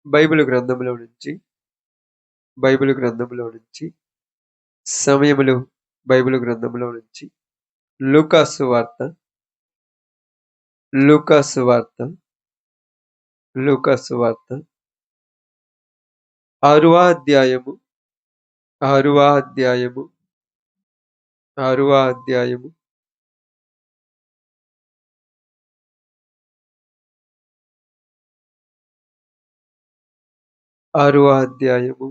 Bible గ్రంథంలో నుంచి Bible గ్రంథంలో నుంచి సమయములు బైబిల్ గ్రంథంలో నుంచి లూకాసు వార్త లూకాసు వార్త లూకాసు వార్త 6వ అధ్యాయము 6వ అధ్యాయము 6వ అధ్యాయము 6వ అధ్యాయము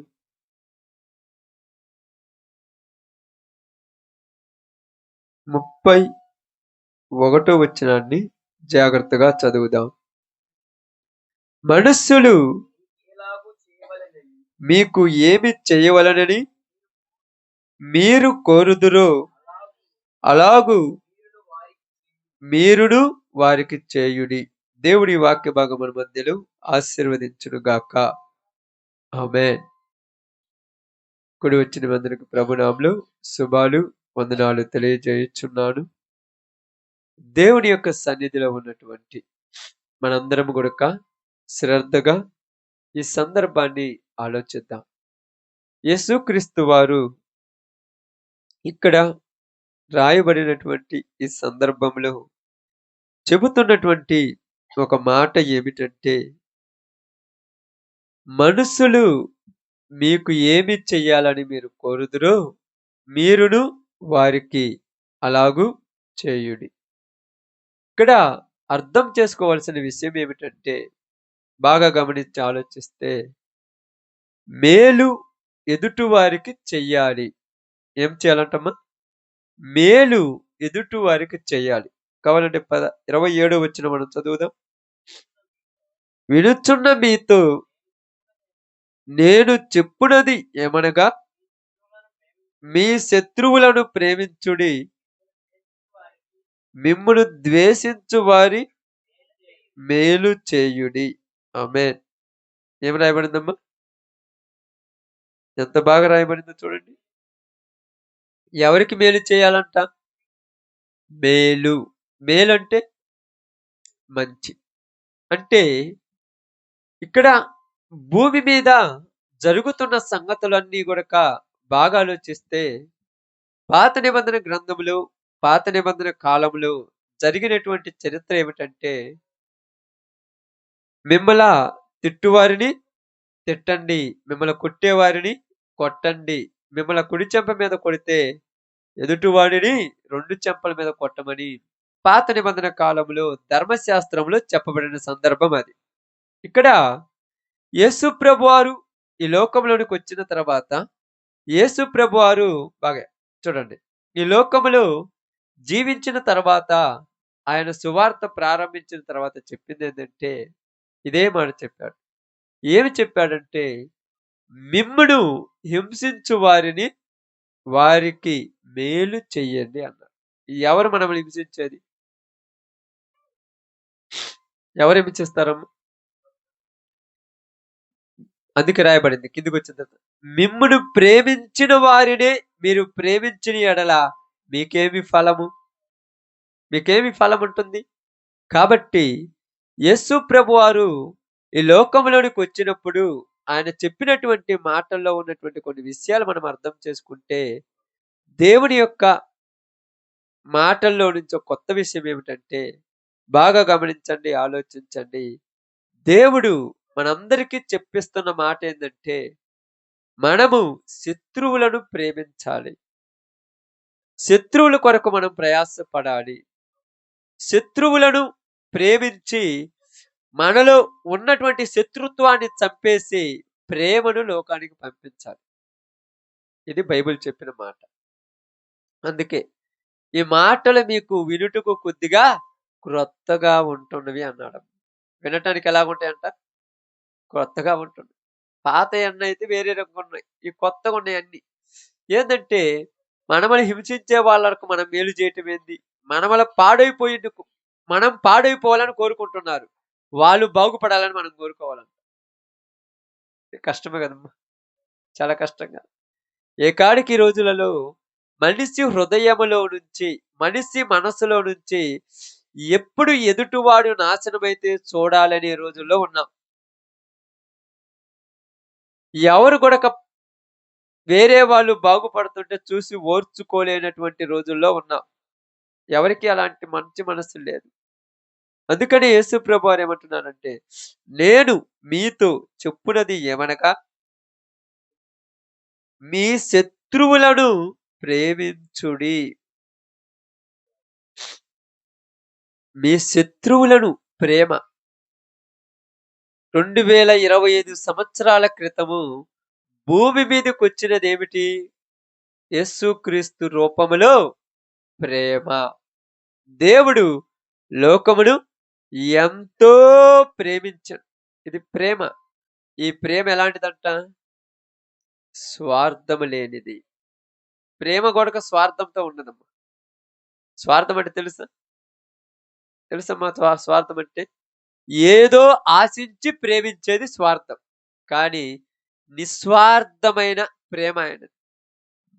31వ వచనాన్ని జాగ్రత్తగా చదువుదాం. మనుష్యులు మీకు ఏమి చేయవలనని మీరు కోరుదురో అలాగు మీరును వారికి చేయుడి. దేవుడి వాక్య భాగముల మధ్యలో ఆశీర్వదించును గాక. ఆమేన్. కూడి వచ్చిన అందరికి ప్రభునామములో శుభాలు వందనాలు తెలియజేయుచున్నాను. దేవుని యొక్క సన్నిధిలో ఉన్నటువంటి మనందరం కూడా శ్రద్ధగా ఈ సందర్భాన్ని ఆలోచిద్దాం. యేసుక్రీస్తు వారు ఇక్కడ రాయబడినటువంటి ఈ సందర్భంలో చెబుతున్నటువంటి ఒక మాట ఏమిటంటే, మనుషులు మీకు ఏమి చెయ్యాలని మీరు కోరుదురో మీరును వారికి అలాగూ చేయుడి. ఇక్కడ అర్థం చేసుకోవాల్సిన విషయం ఏమిటంటే, బాగా గమనించి ఆలోచిస్తే, మేలు ఎదుటి వారికి చెయ్యాలి. ఏం చేయాలంటమ్మా? మేలు ఎదుటి వారికి చెయ్యాలి. కావాలంటే 27వ వచనం మనం చదువుదాం. వినుచున్న మీతో నేను చెప్పునది ఏమనగా, మీ శత్రువులను ప్రేమించుడి, మిమ్మును ద్వేషించు వారి మేలు చేయుడి. ఆమేన్. ఏం రాయబడిందమ్మా? ఎంత బాగా రాయబడిందో చూడండి. ఎవరికి మేలు చేయాలంట? మేలు. మేలంటే మంచి. అంటే ఇక్కడ భూమి మీద జరుగుతున్న సంగతులన్నీ కూడా బాగా ఆలోచిస్తే, పాత నిబంధన గ్రంథములు, పాత నిబంధన కాలంలో జరిగినటువంటి చరిత్ర ఏమిటంటే, మిమ్మల తిట్టువారిని తిట్టండి, మిమ్మల్ని కొట్టేవారిని కొట్టండి, మిమ్మల్ని కుడి చెంప మీద కొడితే ఎదుటివాడిని 2 చెంపల మీద కొట్టమని పాత నిబంధన కాలంలో ధర్మశాస్త్రంలో చెప్పబడిన సందర్భం అది. ఇక్కడ యేసు ప్రభువారు ఈ లోకంలోనికి వచ్చిన తర్వాత, యేసు ప్రభువారు బాగా చూడండి, ఈ లోకములో జీవించిన తర్వాత, ఆయన సువార్త ప్రారంభించిన తర్వాత చెప్పింది ఏంటంటే, ఇదే మాట చెప్పాడు. ఏమి చెప్పాడంటే, మిమ్మును హింసించు వారిని వారికి మేలు చెయ్యండి అన్నాడు. ఎవరు మనల్ని హింసించేది? ఎవరు హింసిస్తారమ్మ? అందుకే రాయబడింది కిందికి వచ్చిన తర్వాత, మిమ్మును ప్రేమించిన వారినే మీరు ప్రేమించిన ఎడల మీకేమి ఫలము? మీకేమి ఫలం ఉంటుంది? కాబట్టి యేసు ప్రభువారు ఈ లోకంలోనికి వచ్చినప్పుడు ఆయన చెప్పినటువంటి మాటల్లో ఉన్నటువంటి కొన్ని విషయాలు మనం అర్థం చేసుకుంటే, దేవుని యొక్క మాటల్లో నుంచి ఒక కొత్త విషయం ఏమిటంటే, బాగా గమనించండి, ఆలోచించండి. దేవుడు మనందరికీ చెప్పిస్తున్న మాట ఏంటంటే, మనము శత్రువులను ప్రేమించాలి. శత్రువుల కొరకు మనం ప్రయాసపడాలి. శత్రువులను ప్రేమించి మనలో ఉన్నటువంటి శత్రుత్వాన్ని చంపేసి ప్రేమను లోకానికి పంపించాలి. ఇది బైబిల్ చెప్పిన మాట. అందుకే ఈ మాటలు మీకు వినుటకు కొద్దిగా క్రొత్తగా ఉంటున్నవి అన్నాడు. వినటానికి ఎలాగుంటాయంట? క్రొత్తగా ఉంటుంది. పాత అన్నీ అయితే వేరే రకంగా ఉన్నాయి. ఈ కొత్తగా ఉన్నాయి అన్ని. ఏందంటే, మనమని హింసించే వాళ్ళకు మనం మేలు చేయటం ఏంది? మనమల పాడైపోయేందుకు మనం పాడైపోవాలని కోరుకుంటున్నారు. వాళ్ళు బాగుపడాలని మనం కోరుకోవాలంట. కష్టమే కదమ్మా! చాలా కష్టంగా. ఏ కాడికి ఈ రోజులలో మనిషి హృదయములో నుంచి, మనిషి మనసులో నుంచి ఎప్పుడు ఎదుటివాడు నాశనమైతే చూడాలనే రోజుల్లో ఉన్నాం. ఎవరు గూడక వేరే వాళ్ళు బాగుపడుతుంటే చూసి ఓర్చుకోలేనటువంటి రోజుల్లో ఉన్నాం. ఎవరికీ అలాంటి మంచి మనస్సు లేదు. అందుకని యేసు ప్రభువారు ఏమంటున్నారంటే, నేను మీతో చెప్పునది ఏమనగా, మీ శత్రువులను ప్రేమించుడి. మీ శత్రువులను ప్రేమ. 2025 సంవత్సరాల క్రితము భూమి మీదకొచ్చినదేమిటి? యేసుక్రీస్తు రూపములో ప్రేమ. దేవుడు లోకమును ఎంతో ప్రేమించాడు. ఇది ప్రేమ. ఈ ప్రేమ ఎలాంటిదంట? స్వార్థము లేనిది. ప్రేమ గూడక స్వార్థంతో ఉండదమ్మా. స్వార్థం అంటే తెలుసా? తెలుసమ్మా స్వార్థం అంటే? ఏదో ఆశించి ప్రేమించేది స్వార్థం. కానీ నిస్వార్థమైన ప్రేమ ఆయనది.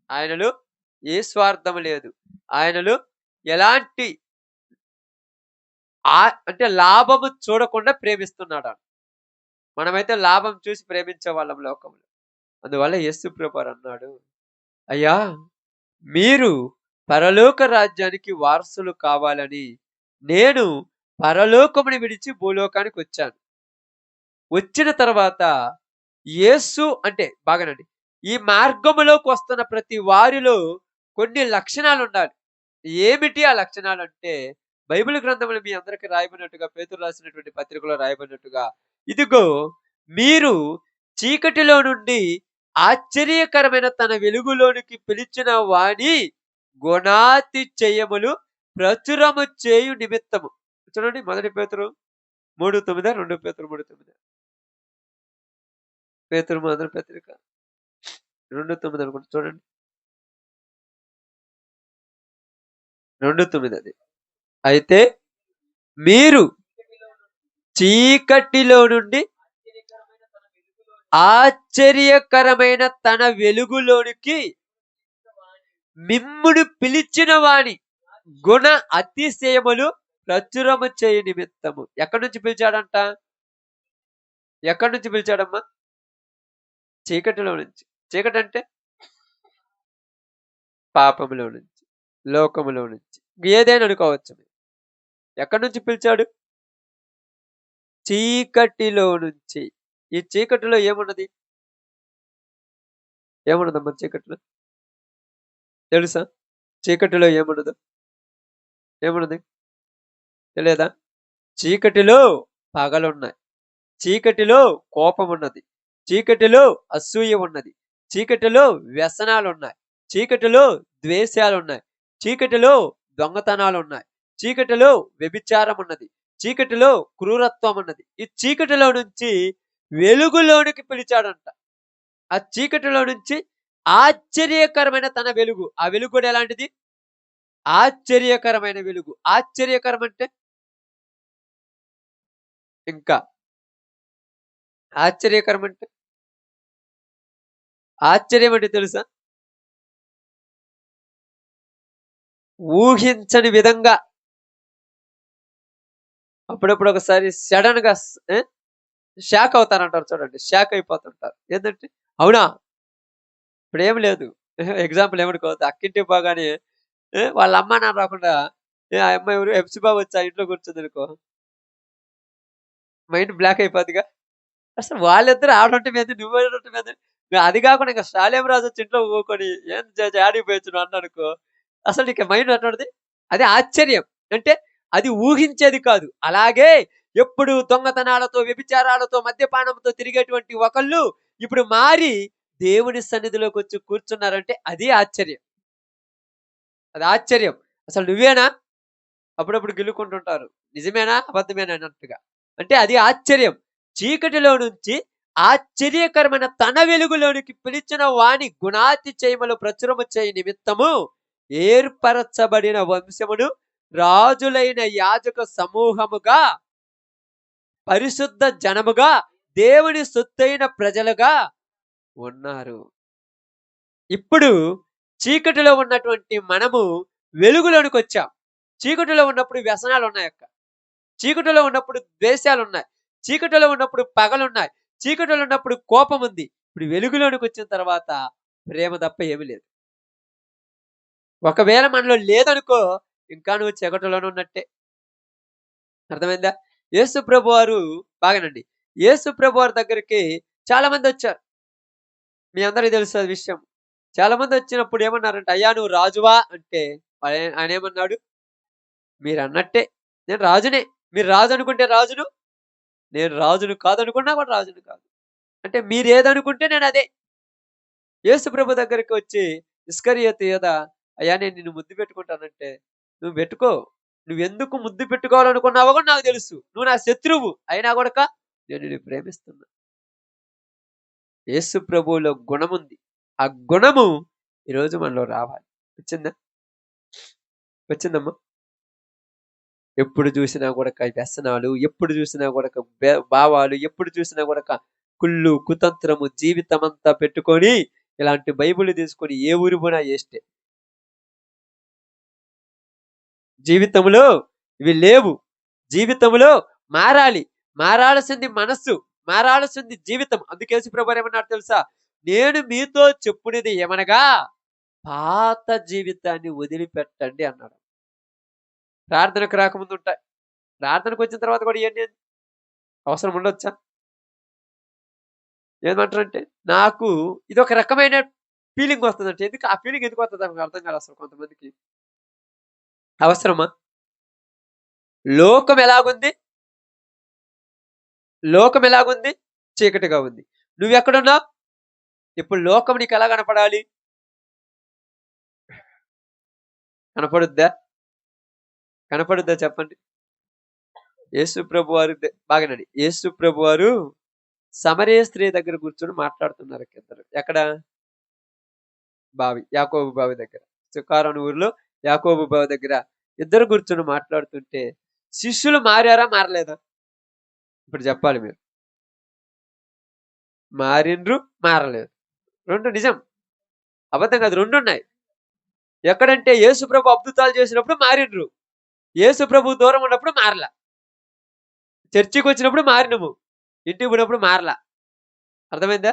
ఆయనలో ఏ స్వార్థం లేదు. ఆయనలో ఎలాంటి అంటే లాభము చూడకుండా ప్రేమిస్తున్నాడాయన. మనమైతే లాభం చూసి ప్రేమించేవాళ్ళం లోకంలో. అందువల్ల యేసు ప్రభువారు అన్నాడు, అయ్యా! మీరు పరలోక రాజ్యానికి వారసులు కావాలని నేను పరలోకముని విడిచి భూలోకానికొచ్చాను. వచ్చిన తర్వాత యేసు అంటే బాగానండి. ఈ మార్గములోకి వస్తున్న ప్రతి వారిలో కొన్ని లక్షణాలుండాలి. ఏమిటి ఆ లక్షణాలంటే, బైబిల్ గ్రంథంలో మీ అందరికి రాయబడినట్టుగా పేతురు రాసినటువంటి పత్రికలో రాయబడినట్టుగా, ఇదిగో మీరు చీకటిలో నుండి ఆశ్చర్యకరమైన తన వెలుగులోనికి పిలిచిన వాని గుణాతిశయములు ప్రచురము చేయు నిమిత్తము. చూడండి 1 పేతురు 3:9, 2 పేతురు 3:9. పేతురు మొదటి పత్రిక 2:9 అనుకుంటా చూడండి. 2:9 అది. అయితే మీరు చీకటిలో నుండి ఆశ్చర్యకరమైన తన వెలుగులోనికి మిమ్మును పిలిచిన వాని గుణ అతిశయములు ప్రచురము చేయు నిమిత్తము. ఎక్కడి నుంచి పిలిచాడంట? ఎక్కడి నుంచి పిలిచాడమ్మా? చీకటిలో నుంచి. చీకటంటే పాపములో నుంచి, లోకములో నుంచి. ఏదైనా అనుకోవచ్చు. ఎక్కడి నుంచి పిలిచాడు? చీకటిలో నుంచి. ఈ చీకటిలో ఏమున్నది? ఏమున్నదమ్మా చీకటిలో? తెలుసా? చీకటిలో ఏమున్నదో? ఏమున్నది? తెలియదా? చీకటిలో పగలున్నాయి. చీకటిలో కోపమున్నది. చీకటిలో అసూయ ఉన్నది. చీకటిలో వ్యసనాలున్నాయి. చీకటిలో ద్వేషాలున్నాయి. చీకటిలో దొంగతనాలున్నాయి. చీకటిలో వ్యభిచారం ఉన్నది. చీకటిలో క్రూరత్వం ఉన్నది. ఈ చీకటిలో నుంచి వెలుగులోనికి పిలిచాడంట. ఆ చీకటిలో నుంచి ఆశ్చర్యకరమైన తన వెలుగు. ఆ వెలుగు కూడా ఎలాంటిది? ఆశ్చర్యకరమైన వెలుగు. ఆశ్చర్యకరం అంటే ఇంకా ఆశ్చర్యకరం అంటే ఆశ్చర్యం అంటే తెలుసా? ఊహించని విధంగా అప్పుడప్పుడు ఒకసారి సడన్‌గా షాక్ అవుతారంటారు చూడండి. షాక్ అయిపోతుంటారు. ఏందంటే అవునా? ఇప్పుడేం లేదు. ఎగ్జాంపుల్ ఏమనుకోవద్దు. అక్కింటికి పోగానే వాళ్ళ అమ్మా నాన్న రాకుండా ఆ అమ్మాయి ఎవరు ఎఫ్‌సి వచ్చి ఆ ఇంట్లో కూర్చుందనుకో మైండ్ బ్లాక్ అయిపోద్దిగా. అసలు వాళ్ళిద్దరు ఆడుంటే మీద నువ్వేడుంటే మీద అది కాకుండా ఇంక షాలేం రాజు వచ్చి ఇంట్లో ఊకొని ఏం యాడికి పోయొచ్చినావు అన్నాడనుకో అసలు నీకు మైండ్ ఎట్లుంటది? అదే ఆశ్చర్యం. అంటే అది ఊహించేది కాదు. అలాగే ఎప్పుడు దొంగతనాలతో, వ్యభిచారాలతో, మద్యపానంతో తిరిగేటువంటి ఒకళ్ళు ఇప్పుడు మారి దేవుని సన్నిధిలోకొచ్చి కూర్చున్నారంటే అది ఆశ్చర్యం. అది ఆశ్చర్యం. అసలు నువ్వేనా? అప్పుడప్పుడు గిల్లుకుంటుంటారు. నిజమేనా? అబద్ధమేనా అన్నట్టుగా. అంటే అది ఆశ్చర్యం. చీకటిలో నుంచి ఆశ్చర్యకరమైన తన వెలుగులోనికి పిలిచిన వాని గుణాతిశయములు ప్రచురము చేయి నిమిత్తము ఏర్పరచబడిన వంశమును రాజులైన యాజక సమూహముగా పరిశుద్ధ జనముగా దేవుని సొత్తైన ప్రజలుగా ఉన్నారు. ఇప్పుడు చీకటిలో ఉన్నటువంటి మనము వెలుగులోనికి వచ్చాం. చీకటిలో ఉన్నప్పుడు వ్యసనాలు ఉన్నాయక్క. చీకటిలో ఉన్నప్పుడు ద్వేషాలున్నాయి. చీకటిలో ఉన్నప్పుడు పగలున్నాయి. చీకటిలో ఉన్నప్పుడు కోపముంది. ఇప్పుడు వెలుగులోనికి వచ్చిన తర్వాత ప్రేమ తప్ప ఏమీ లేదు. ఒకవేళ మనలో లేదనుకో, ఇంకా నువ్వు చీకటిలోనే ఉన్నట్టే. అర్థమైందా? యేసు ప్రభువారు బాగానండి. యేసు ప్రభువారి దగ్గరికి చాలా మందొచ్చారు. మీ అందరికి తెలుసు ఆ విషయం. చాలా మందొచ్చినప్పుడు ఏమన్నారంటే, "అయ్యా! నువ్వు రాజువా?" అంటే ఆయనేమన్నాడు? "మీరన్నట్టే నేను రాజునే. మీరు రాజు అనుకుంటే రాజును. నేను రాజును కాదనుకున్నా కూడా రాజును కాదు. అంటే మీరేదనుకుంటే నేనదే." యేసు ప్రభు దగ్గరికి వచ్చి ఇస్కరియోతు యూదా, "అయ్యా! నేను నిన్ను ముద్దు పెట్టుకుంటానంటే, నువ్వు పెట్టుకో. నువ్వెందుకు ముద్దు పెట్టుకోవాలనుకున్నావో కూడా నాకు తెలుసు. నువ్వు నా శత్రువు. అయినా గూడక నేను నిన్ను ప్రేమిస్తున్నా." యేసు ప్రభువులో గుణముంది. ఆ గుణము ఈరోజు మనలో రావాలి. వచ్చిందా? వచ్చిందమ్మా? ఎప్పుడు జూసినా గూడక వ్యసనాలు, ఎప్పుడు జూసినా గూడక భావాలు, ఎప్పుడు చూసినా గూడక కుళ్ళు, కుతంత్రము జీవితమంతా పెట్టుకొని, ఇలాంటి బైబిల్ తీసుకొని ఏ ఊరు పోయినా ఏస్టే. జీవితంలో ఇవి లేవు. జీవితంలో మారాలి. మారాల్సింది మనస్సు. మారాల్సింది జీవితం. అందుకే యేసు ప్రభువారు ఏమన్నారో తెలుసా? నేను మీతో చెప్పునిది ఏమనగా, పాత జీవితాన్ని వదిలిపెట్టండి అన్నాడు. ప్రార్థనకు రాకముందు ఉంటాయి. ప్రార్థనకొచ్చిన తర్వాత కూడా ఇయన్నీ అవసరం ఉండొచ్చా? ఏమంటారంటే, నాకు ఇదొక రకమైన ఫీలింగ్ వస్తదంట. ఎందుకు ఆ ఫీలింగ్ ఎందుకు వస్తదో నాకు అర్థం కాదు అసలు కొంతమందికి. అవసరమా? లోకం ఎలాగుంది? లోకం ఎలాగుంది? చీకటిగా ఉంది. నువ్వెక్కడున్నావు? ఇప్పుడు లోకం నీకెలా కనపడాలి? కనపడుద్దా? కనపడుద్దా చెప్పండి? యేసు ప్రభువారు బాగానండి. యేసు ప్రభువారు సమరయ స్త్రీ దగ్గర కూర్చొని మాట్లాడుతున్నారు ఇద్దరు. ఎక్కడ? బావి. యాకోబు బావి దగ్గర. సుకారు అనే ఊరిలో యాకోబు బావి దగ్గర ఇద్దరు కూర్చొని మాట్లాడుతుంటే, శిష్యులు మారారా? మారలేదా? ఇప్పుడు చెప్పాలి మీరు. మారిండ్రు, మారలేదు. 2 నిజం. అబద్ధం కాదు. 2 ఉన్నాయి. ఎక్కడంటే యేసు ప్రభు అద్భుతాలు చేసినప్పుడు మారిండ్రు. యేసు ప్రభు దూరం ఉన్నప్పుడు మారలా. చర్చికొచ్చినప్పుడు మారినము. ఇంటికి పోయినప్పుడు మారలా. అర్థమైందా?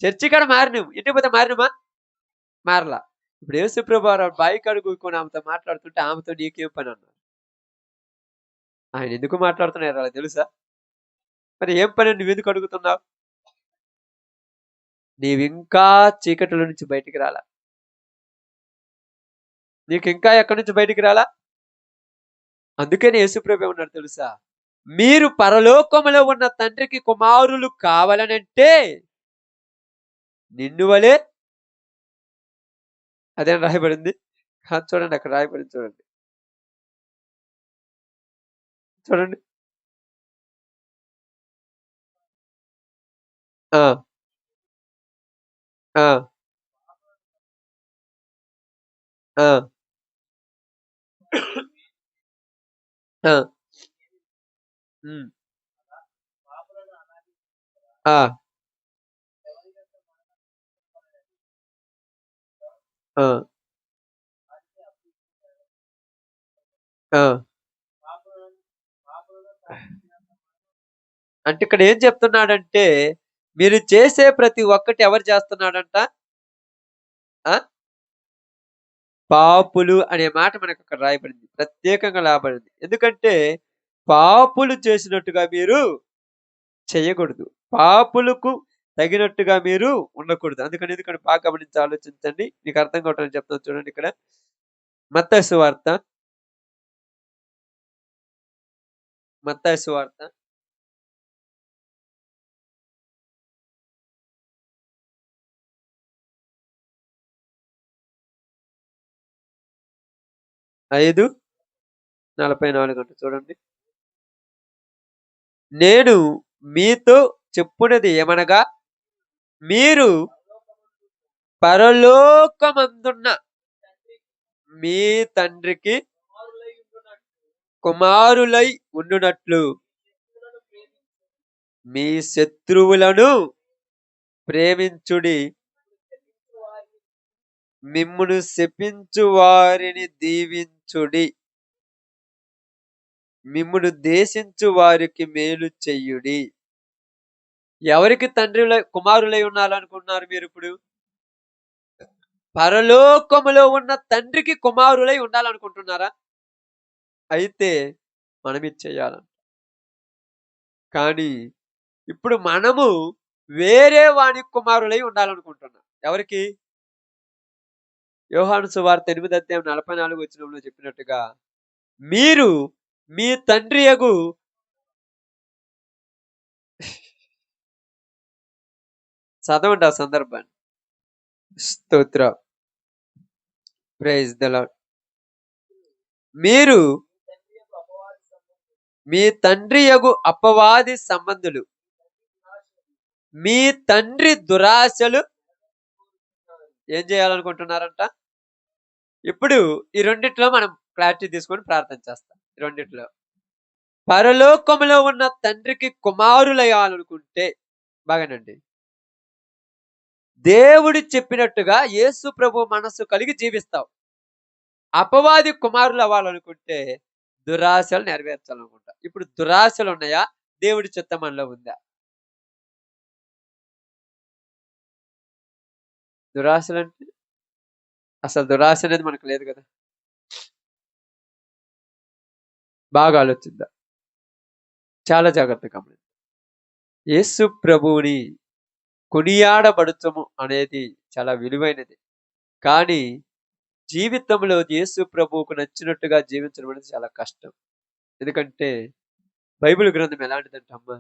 చర్చి కాడ మారినము. ఇంటికి పోతే మారినమా? మారలా. ఇప్పుడు యేసు ప్రభు వారు బావి కాడ కూర్చొని ఆమెతో మాట్లాడుతుంటే, ఆమెతో నీకేం పనన్నారు? ఆయన ఎందుకు మాట్లాడుతున్నారో ఆళ్ళకి తెలుసా? మరి ఏం పనని నువ్వెందుకు అడుగుతున్నావు? నీవింకా చీకటిలో నుంచి బయటికి రాలా. నీకింకా ఎక్కడి నుంచి బయటికి రాలా? అందుకనే యేసుప్రభు ఏమన్నాడు తెలుసా? మీరు పరలోకములో ఉన్న తండ్రికి కుమారులు కావాలనంటే, నిన్ను వలే అదేనా రాయబడింది? చూడండి అక్కడ రాయబడింది చూడండి. చూడండి. ఆ! ఆ! ఆ! ఆ! హ్మ్. ఆ! ఆ! ఆ! అంటే ఇక్కడ ఏం చెప్తున్నాడంటే, మీరు చేసే ప్రతి ఒక్కటి ఎవరు చేస్తున్నాడంట? ఆ! పాపులు అనే మాట మనకక్కడ రాయబడింది. ప్రత్యేకంగా రాయబడింది. ఎందుకంటే, పాపులు చేసినట్టుగా మీరు చేయకూడదు. పాపులకు తగినట్టుగా మీరు ఉండకూడదు. ఎందుకని బాగా గమనించి ఆలోచించండి. మీకు అర్థం కావటానికి చెప్తాను చూడండి ఇక్కడ. మత్తయి సువార్త, మత్తయి సువార్త 5:44 అంట చూడండి. నేను మీతో చెప్పున్నది ఏమనగా, మీరు పరలోకమందున్న మీ తండ్రికి కుమారులై ఉండునట్లు మీ శత్రువులను ప్రేమించుడి. మిమ్మును శపించు వారిని దీవించుడి. మిమ్మును ద్వేషించు వారికి మేలు చెయ్యుడి. ఎవరికి కుమారులై ఉండాలనుకుంటున్నారు మీరిప్పుడు? పరలోకములో ఉన్న తండ్రికి కుమారులై ఉండాలనుకుంటున్నారా? అయితే మనమిది చేయాల. కానీ ఇప్పుడు మనము వేరే వాని కుమారులై ఉండాలనుకుంటున్నాం. ఎవరికి? యోహాను సువార్త 8 అధ్యాయం 44 వచనంలో చెప్పినట్టుగా, మీరు మీ తండ్రియగు చదవండి ఆ సందర్భాన్ని. స్తోత్రం. Praise the Lord. మీరు మీ తండ్రియగు అపవాది సంబంధులు. మీ తండ్రి దురాశలు ఏం చేయాలనుకుంటున్నారంట? ఇప్పుడు ఈ రెండిట్లో మనం క్లారిటీ తీసుకొని ప్రార్థన చేస్తాం. ఈ రెండిట్లో. పరలోకములో ఉన్న తండ్రికి కుమారులయ్యాలనుకుంటే బాగానండి. దేవుడు చెప్పినట్టుగా యేసు ప్రభు మనస్సు కలిగి జీవిస్తావు. అపవాది కుమారులు అవ్వాలనుకుంటే దురాశలు నెరవేర్చాలనుకుంటా. ఇప్పుడు దురాశలు ఉన్నాయా? దేవుడి చిత్తం మనలో ఉందా? దురాశలంటే అసలు దురాశ అనేది మనకు లేదు కదా! బాగా ఆలోచిద్దాం. చాలా జాగ్రత్తగా గమనిద్దాం. యేసు ప్రభువుని కొనియాడబడుచము అనేది చాలా విలువైనది. కానీ జీవితంలో యేసు ప్రభువుకు నచ్చినట్టుగా జీవించడం అనేది చాలా కష్టం. ఎందుకంటే బైబిల్ గ్రంథం ఎలాంటిదంటే అమ్మా,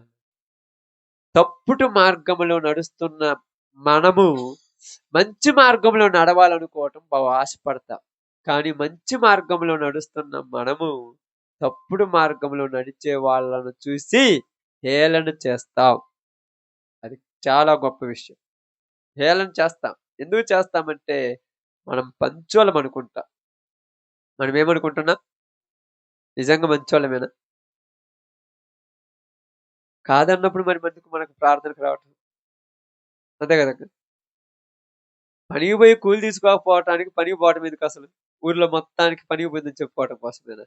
తప్పుడు మార్గములో నడుస్తున్న మనము మంచి మార్గంలో నడవాలనుకోవటం ఆశపడతాం. కానీ మంచి మార్గంలో నడుస్తున్న మనము తప్పుడు మార్గంలో నడిచే వాళ్ళను చూసి హేళన చేస్తాం. అది చాలా గొప్ప విషయం. హేళన చేస్తాం. ఎందుకు చేస్తామంటే మనం పంచోళ్ళం అనుకుంటాం. మనం ఏమనుకుంటున్నాం? నిజంగా మంచోళ్ళమేనా? కాదన్నప్పుడు మరి ఎందుకు మనకు ప్రార్థనకు రావటం? అంతే కదండీ! పనికి పోయి కూలి తీసుకోకపోవటానికి పనికి పోవటం ఎందుకసలు? ఊర్లో మొత్తానికి పనికి పోయిందని చెప్పుకోవటం కోసమేనా?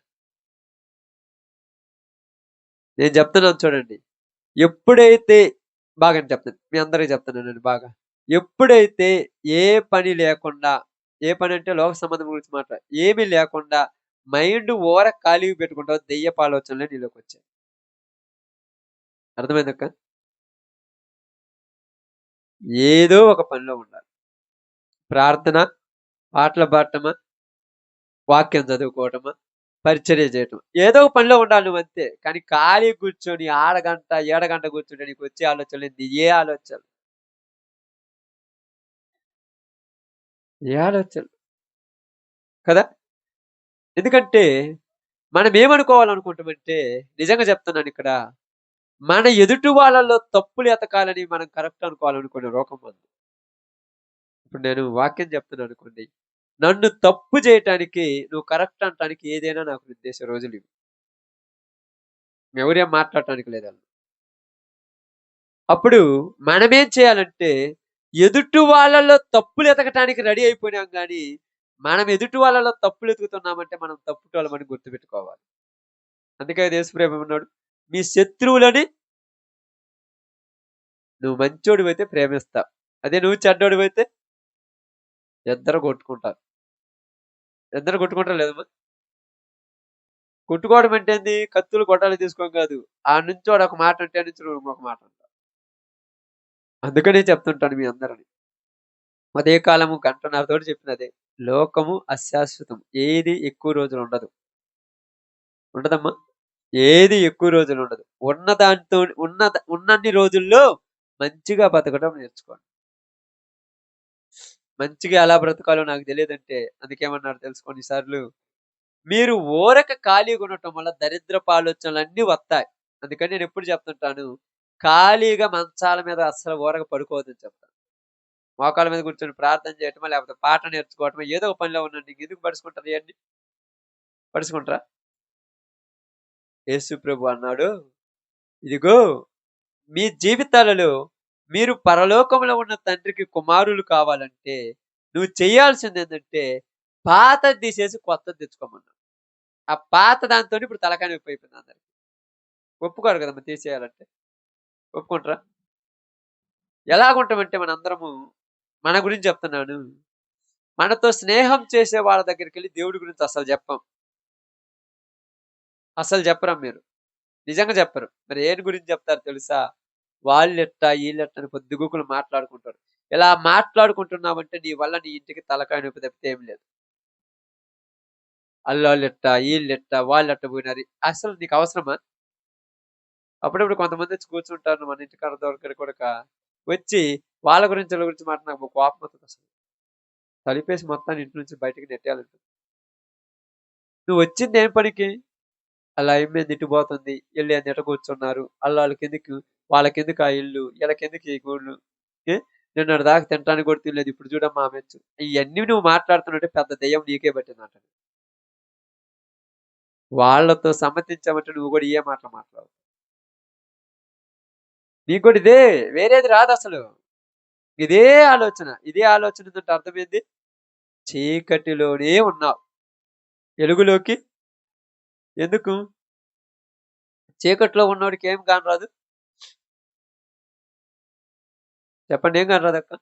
నేను చెప్తున్నాను చూడండి. ఎప్పుడైతే బాగానే చెప్తాను. మీ అందరికి చెప్తున్నానండి బాగా. ఎప్పుడైతే ఏ పని లేకుండా, ఏ పనంటే లోక సంబంధం గురించి ఏమీ లేకుండా మైండ్ ఖాళీగా పెట్టుకుంటావో దెయ్యపు ఆలోచనలే నీలోకొచ్చాయి. అర్థమైందక్క? ఏదో ఒక పనిలో ఉండాలి. ప్రార్థన, పాటలు పాడటమా, వాక్యం చదువుకోవటమా, పరిచర్య చేయటం. ఏదో ఒక పనిలో ఉండాలి నువ్వంతే. కానీ ఖాళీగా కూర్చొని ఆడగంట, ఏడగంట కూర్చుంటే నీకొచ్చే ఆలోచనలేంది? ఏ ఆలోచనలు? ఏ ఆలోచనలు? కదా! ఎందుకంటే మనం ఏమనుకోవాలనుకుంటామంటే నిజంగా చెప్తున్నానిక్కడ, మన ఎదుటి వాళ్ళలో తప్పులు ఎతకాలని మనం కరెక్ట్ అనుకోవాలనుకునే లోకం మంది. ఇప్పుడు నేను వాక్యం చెప్తున్నాననుకోండి. నన్ను తప్పు చేయటానికి, నువ్వు కరెక్ట్ అనటానికి ఏదైనా నాకు ఉద్దేశం రోజులివి. ఎవరేం మాట్లాడటానికి లేదల్ల. అప్పుడు మనమేం చేయాలంటే, ఎదుటి వాళ్ళలో తప్పులు ఎతకటానికి రెడీ అయిపోయినాం గానీ, మనం ఎదుటి వాళ్ళలో తప్పులు ఎతుకుతున్నామంటే మనం తప్పుటోళ్ళమని గుర్తుపెట్టుకోవాలి. అందుకే యేసుప్రభు ఏమన్నాడు? మీ శత్రువులని నువ్వు మంచోడివైతే ప్రేమిస్తావు. అదే నువ్వు చెడ్డోడివైతే ఇద్దరు కొట్టుకుంటారు. ఇద్దరు కొట్టుకుంటారా లేదమ్మా? కొట్టుకోవడం అంటే ఏంది? కత్తులు, గొడ్డాలు తీసుకొని కాదు. నుంచి వాడొక మాట అంటే నుంచి నువ్వు ఇంకొక మాట అంటావు. అందుకనే చెప్తుంటాను మీ అందరిని. ఉదయకాలము గంటన్నరతోటి చెప్పినదే. లోకము అశాశ్వతం. ఏది ఎక్కువ రోజులు ఉండదు. ఉండదమ్మా? ఏది ఎక్కువ రోజులు ఉండదు. ఉన్న దాంతో ఉన్నన్ని రోజుల్లో మంచిగా బతకడం నేర్చుకోండి. మంచిగా ఎలా బ్రతకాలో నాకు తెలియదంటే అందుకేమన్నాడు తెలుసు కొన్నిసార్లు, మీరు ఊరక ఖాళీగా ఉండటం వల్ల దరిద్రపు ఆలోచనలన్నీ వత్తాయి. అందుకని నేనెప్పుడు చెప్తుంటాను, ఖాళీగా మంచాల మీద అస్సలు ఊరక పడుకోవద్దని చెప్తాను. మోకాళ్ళ మీద కూర్చొని ప్రార్థన చేయటమో, లేకపోతే పాట నేర్చుకోవటమో ఏదో ఒక పనిలో ఉండండి. ఎందుకు పడుచుకుంటారు ఇయన్నీ? పడుచుకుంటారా? యేసు ప్రభు అన్నాడు, ఇదిగో మీ జీవితాలలో మీరు పరలోకంలో ఉన్న తండ్రికి కుమారులు కావాలంటే, నువ్వు చేయాల్సిందేంటంటే, పాతది తీసేసి కొత్తది తెచ్చుకోమన్నాడు. ఆ పాత దాంతోని ఇప్పుడు తలకాయ నొప్పి అయిపోయింది అందరికి. ఒప్పుకోరు కదమ్మా తీసేయాలంటే. ఒప్పుకుంటారా? ఎలాగుంటామంటే మనందరము మన గురించి చెప్తున్నాను. మనతో స్నేహం చేసే వాళ్ళ దగ్గరికెళ్ళి దేవుడి గురించి అసలు చెప్పం. అసలు చెప్పరం మీరు. నిజంగా చెప్పరు. మరి ఏటి గురించి చెప్తారు తెలుసా? వాళ్ళెట్ట, ఈళ్ళెట్ట అని పొద్దుగూకులు మాట్లాడుకుంటారు. ఇలా మాట్లాడుకుంటున్నావంటే నీ వల్ల నీ ఇంటికి తలకాయ నొప్పి తప్పితే ఏమి లేదు. ఆళ్ళోళ్ళెట్ట, ఈళ్ళెట్ట, వాళ్ళెట్ట పోయినారు. అసలు నీకవసరమా? అప్పుడప్పుడు కొంతమందొచ్చి కూర్చుంటారు మన ఇంటికాడ దగ్గర కూడక. వచ్చి వాళ్ళ గురించి, ఈళ్ళ గురించి మాట నాకు కోపమొస్తదసలు. తలుపేసి మొత్తాన్ని ఇంటి నుంచి బయటికి నెట్టేయాలనిపిస్తది. నువ్వొచ్చిందేం పనికి? ఆళ్ళ యమ్మేంది ఇటు పోతుంది, ఈళ్ళేంది ఇట కూర్చున్నారు, ఆళ్ళాళ్ళకెందుకు, వాళ్ళకెందుకు ఆ ఇల్లు, ఈళ్ళకెందుకు ఈ గూళ్ళు, ఏ నిన్నటి దాకా తినటానికి కూడా తినలేదు. ఇప్పుడు చూడమ్మా ఆమె ఇయన్నీ నువ్వు మాట్లాడుతుంటే పెద్ద దెయ్యం నీకే పట్టిందంట. వాళ్ళతో సమ్మతించావంటే నువ్వు కూడా ఇయే మాటలు మాట్లాడవు. నీకు కూడా ఇదే వేరేది రాదసలు. ఇదే ఆలోచన. ఇదే ఆలోచన ఉందంటే అర్థమేంది? చీకటిలోనే ఉన్నావు. వెలుగులోకి ఎందుకు? చీకట్లో ఉన్నోడికి ఏం కానరాదు? చెప్పండి ఏం కానరాదక్క?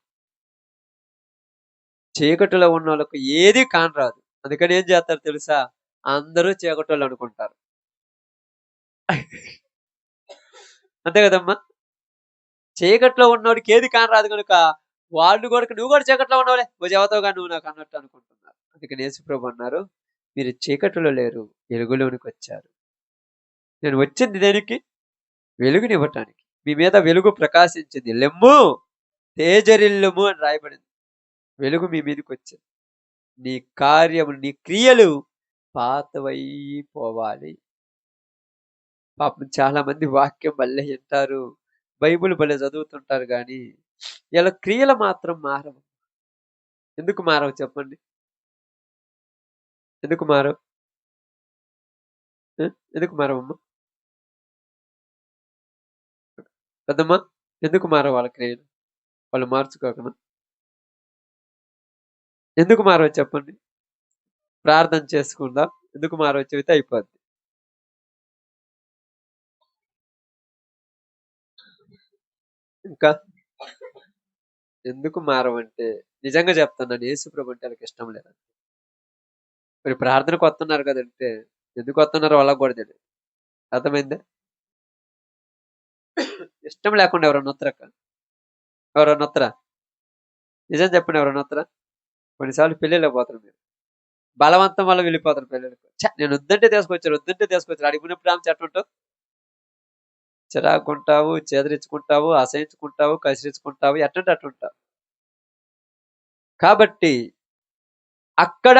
చీకటిలో ఉన్నోళ్ళకి ఏది కానరాదు. అందుకని ఏం చేస్తారు తెలుసా? అందరూ చీకటోళ్ళనుకుంటారు. అంతే కదమ్మా! చీకట్లో ఉన్నోడికి ఏది కానరాదు గనుక, వాళ్ళు గూడా నువ్వు గూడా చీకట్లో ఉన్నోలే. నువ్వు చెబుతావుగా నువ్వు నాకు అన్నట్టు అనుకుంటున్నారు. అందుకని యేసుప్రభు అన్నారు, మీరు చీకటిలో లేరు, వెలుగులోనికొచ్చారు. నేను వచ్చింది దేనికి? వెలుగునివ్వటానికి. మీ మీద వెలుగు ప్రకాశించింది. లెమ్ము తేజరిల్లుము అని రాయబడింది. వెలుగు మీ మీదకొచ్చింది. నీ కార్యములు, నీ క్రియలు పాతవైపోవాలి. పాపం చాలా మంది వాక్యం భలే ఇంటారు. బైబిల్ భలే చదువుతుంటారు గానీ, ఈళ్ళ క్రియలు మాత్రం మారవు. ఎందుకు మారవు చెప్పండి? ఎందుకు మారవు? ఆ! ఎందుకు మారవమ్మా? పెద్దమ్మా ఎందుకు మారవు వాళ్ళ క్రియలు? వాళ్ళు మార్చుకోకనా? ఎందుకు మారవు చెప్పండి? ప్రార్థన చేసుకుందాం. ఎందుకు మారవో చెబితే అయిపోద్ది. ఇంకా ఎందుకు మారవంటే నిజంగా చెప్తున్నాను యేసుప్రభు అంటే ఆళ్ళకిష్టం లేదంట. మరి ప్రార్థనకొత్తన్నారు కదంటే ఎందుకొత్తన్నారో వాళ్ళకి గూడా తెలీదు. అర్థమైందా? ఇష్టం లేకుండా ఎవరన్నా వత్తరక్క? ఎవరన్నా వత్తరా? నిజం చెప్పండి ఎవరన్నా వత్తరా? కొన్ని సార్లు పెళ్ళిళ్ళకి పోతారు మీరు. బలవంతం వల్ల వెళ్ళిపోతారు పెళ్ళిళ్ళకి. నేను వద్దంటే తీసుకొచ్చారు, వద్దంటే తీసుకొచ్చారు. ఆడికి పోయినప్పుడు ఆమెతో ఎట్టుంటావు? చిరాకుంటావు, చేదరించుకుంటావు, అసహించుకుంటావు, కసిరించుకుంటావు. ఎట్టుంటే అట్టుంటావు. కాబట్టి అక్కడ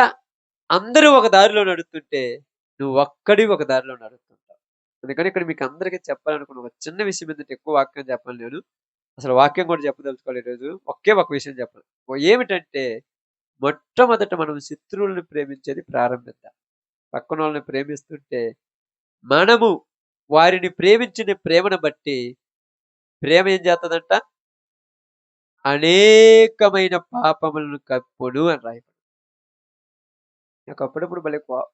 అందరూ ఒక దారిలో నడుస్తుంటే, నువ్వొక్కడివి ఒక దారిలో నడుస్తుంటావు. అందుకని ఇక్కడ మీకు అందరికీ చెప్పాలనుకున్న ఒక చిన్న విషయం ఏంటంటే ఎక్కువ వాక్యం చెప్పను నేను. అసలు వాక్యం కూడా చెప్పదలుచుకోలే ఈరోజు. ఒకే ఒక విషయం చెప్పాలి. ఏమిటంటే మొట్టమొదట మనం శత్రువులను ప్రేమించేది ప్రారంభిద్దాం. పక్కనోళ్ళని ప్రేమిస్తుంటే మనము వారిని ప్రేమించిన ప్రేమను బట్టి ప్రేమ ఏం చేస్తదంట? అనేకమైన పాపములను కప్పును అని రాయబడింది. నాకు అప్పుడప్పుడు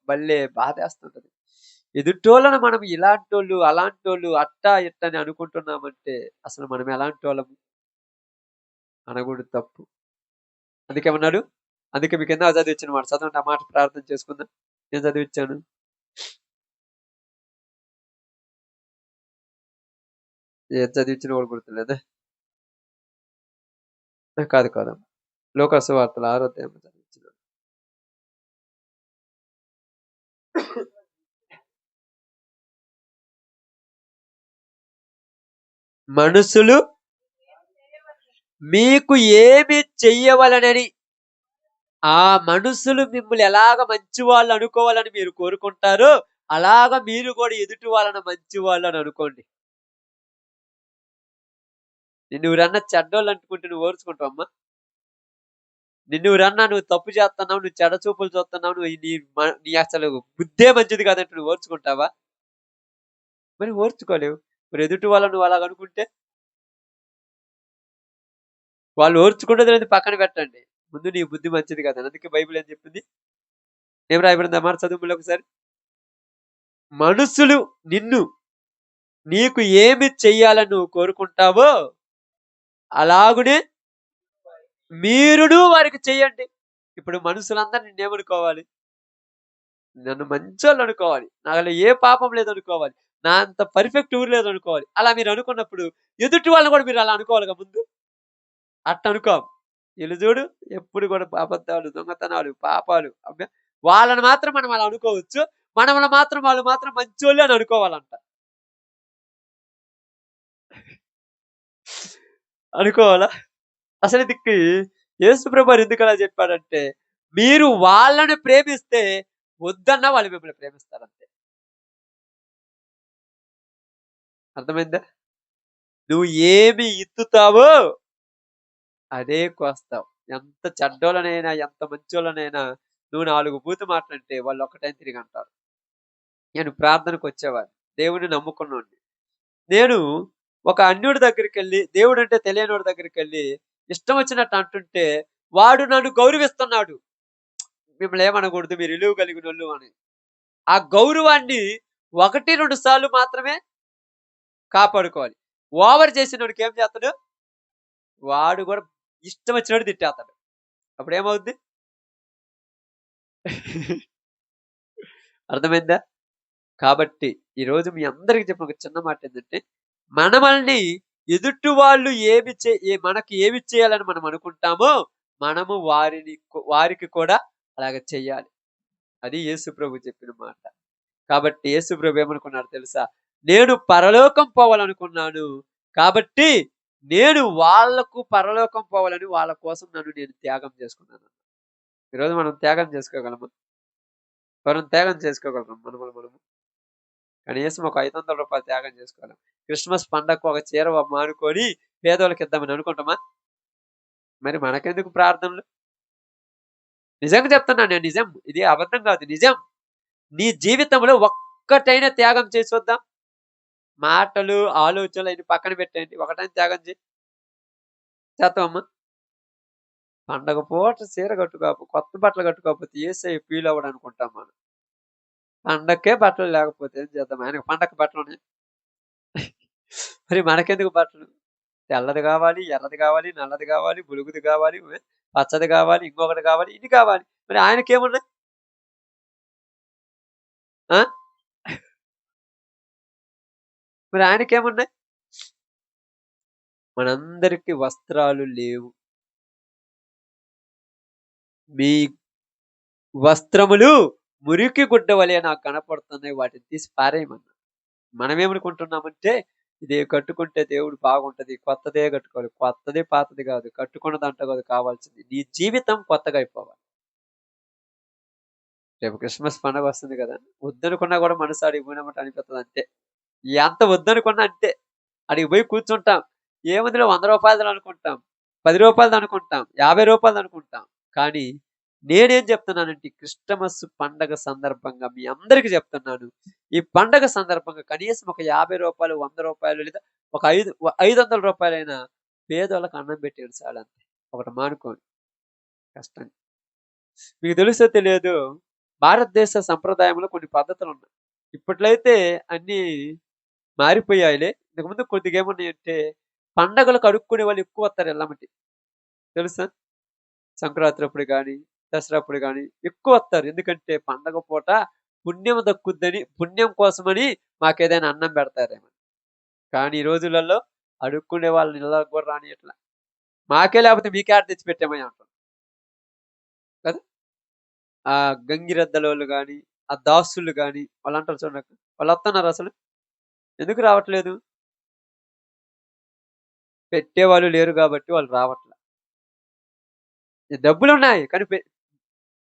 భలే బాధేస్తుంటది. ఎదుటోళ్ళని మనం ఇలాంటోళ్ళు, అలాంటోళ్ళు, అట్టా, ఇట్టా అని అనుకుంటున్నామంటే అసలు మనం ఎలాంటోళ్ళము? అనకూడదు తప్పు. అందుకేమన్నాడు? అందుకే మీకు ఇందాక చదివిచ్చిన మాట చదవండి ఆ మాట ప్రార్థన చేసుకుందాం. నేను చదివిచ్చాను. ఏది చదివిచ్చినా కూడా గుర్తులేదా? కాదు కాదమ్మా. లోకా సువార్తలు 6 అధ్యాయంలో చదివిచ్చాను. మనుషులు మీకు ఏమి చెయ్యవలనని ఆ మనుషులు మిమ్మల్ని ఎలాగ మంచివాళ్ళు అనుకోవాలని మీరు కోరుకుంటారో, అలాగా మీరు కూడా ఎదుటి వాళ్ళని మంచివాళ్ళని అనుకోండి. నిన్నెవరన్నా చెడ్డోళ్ళు అనుకుంటే నువ్వు ఓర్చుకుంటావమ్మా? నిన్నెవరన్నా నువ్వు తప్పు చేత్తన్నావు, నువ్వు చెడ్డ చూపులు చూత్తన్నావు, నువ్వు నీ అసలు బుద్ధే మంచిది కాదంటే నువ్వు ఓర్చుకుంటావా? మరి ఓర్చుకోలేవు. మరి ఎదుటి వాళ్ళని నువ్వు అలాగనుకుంటే? వాళ్ళు ఓర్చుకున్నది అనేది పక్కన పెట్టండి. ముందు నీ బుద్ధి మంచిది కాదని. అందుకే బైబిల్ ఏం చెప్పింది? ఏం రాయబడింది ఆ మాట చదువు మళ్ళీ ఒకసారి? మనుషులు నిన్ను నీకు ఏమి చెయ్యాలని నువ్వు కోరుకుంటావో అలాగునే మీరును వారికి చెయ్యండి. ఇప్పుడు మనుషులందరూ నిన్నేమనుకోవాలి? నన్ను మంచోళ్ళనుకోవాలి. నాలో ఏ పాపం లేదనుకోవాలి. నా అంత పర్ఫెక్ట్ ఊరు లేదనుకోవాలి. అలా మీరనుకున్నప్పుడు ఎదుటి వాళ్ళని గూడా మీరలా అనుకోవాలిగా ముందు. అట్టనుకోం. ఈళ్ళు జూడు ఎప్పుడు గూడా అబద్ధాలు, దొంగతనాలు, పాపాలు అబ్బే! వాళ్ళని మాత్రం మనం అలా అనుకోవచ్చు. మనమని మాత్రం వాళ్ళు మాత్రం మంచోళ్ళే అని అనుకోవాలంట. అనుకోవాలా? అసలు దీనికి యేసు ప్రభువారు ఎందుకలా జెప్పాడంటే, మీరు వాళ్ళని ప్రేమిస్తే వద్దన్నా వాళ్ళు మిమ్మల్ని ప్రేమిస్తారంతే. అర్థమైందా? నువ్వు ఏమి ఇత్తుతావో అదే కోస్తావు. ఎంత చెడ్డోళ్ళనైనా, ఎంత మంచోళ్ళనైనా నువ్వు 4 బూతు మాటలంటే వాళ్ళు ఒకటని తిరిగంటారు. నేను ప్రార్థనకొచ్చేవాడిని. దేవుడిని నమ్ముకున్నోడిని. నేను ఒక అన్యుడి దగ్గరికెళ్ళి దేవుడంటే తెలియనోడి దగ్గరికెళ్ళి ఇష్టం వచ్చినట్టు అంటుంటే వాడు నన్ను గౌరవిస్తున్నాడు. మిమ్మల్ని ఏమనకూడదు మీరు విలువ కలిగినోళ్ళు అని. ఆ గౌరవాన్ని 1, 2 సార్లు మాత్రమే కాపాడుకోవాలి. ఓవర్ చేసినోడికి ఏం చేస్తాడు? వాడు గూడా ఇష్టం వచ్చినట్టు తిట్టేస్తాడు. అప్పుడేమవుద్ది? అర్థమైందా? కాబట్టి ఈరోజు మీ అందరికి చెప్పిన ఒక చిన్న మాటేంటంటే, మనమల్ని ఎదుటి వాళ్ళు మనకి ఏమి చేయాలని మనం అనుకుంటామో, మనము వారికి కూడా అలాగ చెయ్యాలి. అది యేసు ప్రభు చెప్పిన మాట. కాబట్టి యేసు ప్రభు ఏమనుకున్నాడో తెలుసా? నేను పరలోకం పోవాలనుకున్నాను. కాబట్టి నేను వాళ్ళకు పరలోకం పోవాలని వాళ్ళ కోసం నన్ను నేను త్యాగం చేసుకున్నాను. ఈరోజు మనం త్యాగం చేసుకోగలమా? ఎవరైనా త్యాగం చేసుకోగలమా మనము? కనీసం ఒక రూ. 500 త్యాగం చేసుకోలేం. క్రిస్మస్ పండగకు ఒక చీర మానుకొని పేదోళ్ళకిద్దామని అనుకుంటామా? మరి మనకెందుకు ప్రార్థనలు? నిజంగా చెప్తున్నాను నేను నిజం. ఇది అబద్ధం కాదు నిజం. నీ జీవితంలో ఒక్కటైనా త్యాగం చేసి చూద్దాం. మాటలు, ఆలోచనలు అయన్ని పక్కన పెట్టేయండి. ఒకటైనా త్యాగం చెయి. చేత్తావమ్మా? పండగ పూట చీర కొత్త బట్టలు కట్టుకోకపోతే యేసయ్య ఫీల్ అవ్వడు అనుకుంటాం మనం. పండక్కే బట్టలు లేకపోతే ఏం చేద్దాం? ఆయనకి పండక్కి బట్టలున్నాయా? మరి మనకెందుకు బట్టలు? తెల్లది గావాలి, ఎర్రది గావాలి, నల్లది గావాలి, బులుగుది గావాలి, పచ్చది గావాలి, ఇంకొకటి గావాలి, ఇన్ని కావాలి. మరి ఆయనకేమున్నాయి? ఆ! మరి ఆయనకేమున్నాయి? మనందరికి వస్త్రాలు లేవు. మీ వస్త్రములు మురికి గుడ్డ వలె నాకు కనపడుతున్నాయి. వాటిని తీసి పారేయమన్నాడు. మనమేమనుకుంటున్నామంటే, ఇది కట్టుకుంటే దేవుడు బాగుంటది. కొత్తదే కట్టుకోవాలి. కొత్తది, పాతది గాదు. కట్టుకున్నదంట కాదు కావాల్సింది. నీ జీవితం కొత్తగా అయిపోవాలి. రేపు క్రిస్మస్ పండగొస్తుంది గదా! వద్దనుకున్నా గూడా మనసు ఆడికి పోయినమ్మటే అనిపిత్తది అంతే. ఎంత వద్దనుకున్నా అంతే. ఆడికి పోయి కూర్చుంటాం. ఏముందిలే రూ. 100 అనుకుంటాం. రూ. 10 అనుకుంటాం. రూ. 50 అనుకుంటాం. కానీ నేనేం చెప్తున్నానంటే ఈ క్రిస్టమస్ పండగ సందర్భంగా మీ అందరికి చెప్తున్నాను. ఈ పండగ సందర్భంగా కనీసం ఒక రూ. 50, రూ. 100 లేదా ఒక రూ. 500 పేదోళ్ళకి అన్నం పెట్టేయండి చాలంతే. ఒకటి మానుకోండి కష్టంగా. మీకు తెలుసో తెలియదో భారతదేశ సంప్రదాయంలో కొన్ని పద్ధతులున్నాయి. ఇప్పట్లో అయితే అన్నీ మారిపోయాయిలే. ఇంతకుముందు కొద్దిగా ఏమున్నాయంటే పండగలకు అడుక్కునే వాళ్ళు ఎక్కువ వస్తారు ఎల్లమ్మటి. తెలుసా? సంక్రాంతి అప్పుడు గాని, దసరా అప్పుడు గాని ఎక్కువ వస్తారు. ఎందుకంటే పండగ పూట పుణ్యం దక్కుద్దని, పుణ్యం కోసమని మాకేదైనా అన్నం పెడతారేమో. కానీ ఈ రోజులలో అడుక్కునే వాళ్ళని ఇళ్ళకి గూడా రానియట్ల. మాకే లేకపోతే మీకేడ తెచ్చి పెట్టామయ్య అంటారు. కదా! ఆ గంగిరెద్దులోళ్ళు గాని, ఆ దాసులు గాని వాళ్ళంటారు చూడండి. వాళ్ళొత్తన్నారా అసలు? ఎందుకు రావట్లేదు? పెట్టేవాళ్ళు లేరు గాబట్టి వాళ్ళు రావట్ల. డబ్బులున్నాయి. కానీ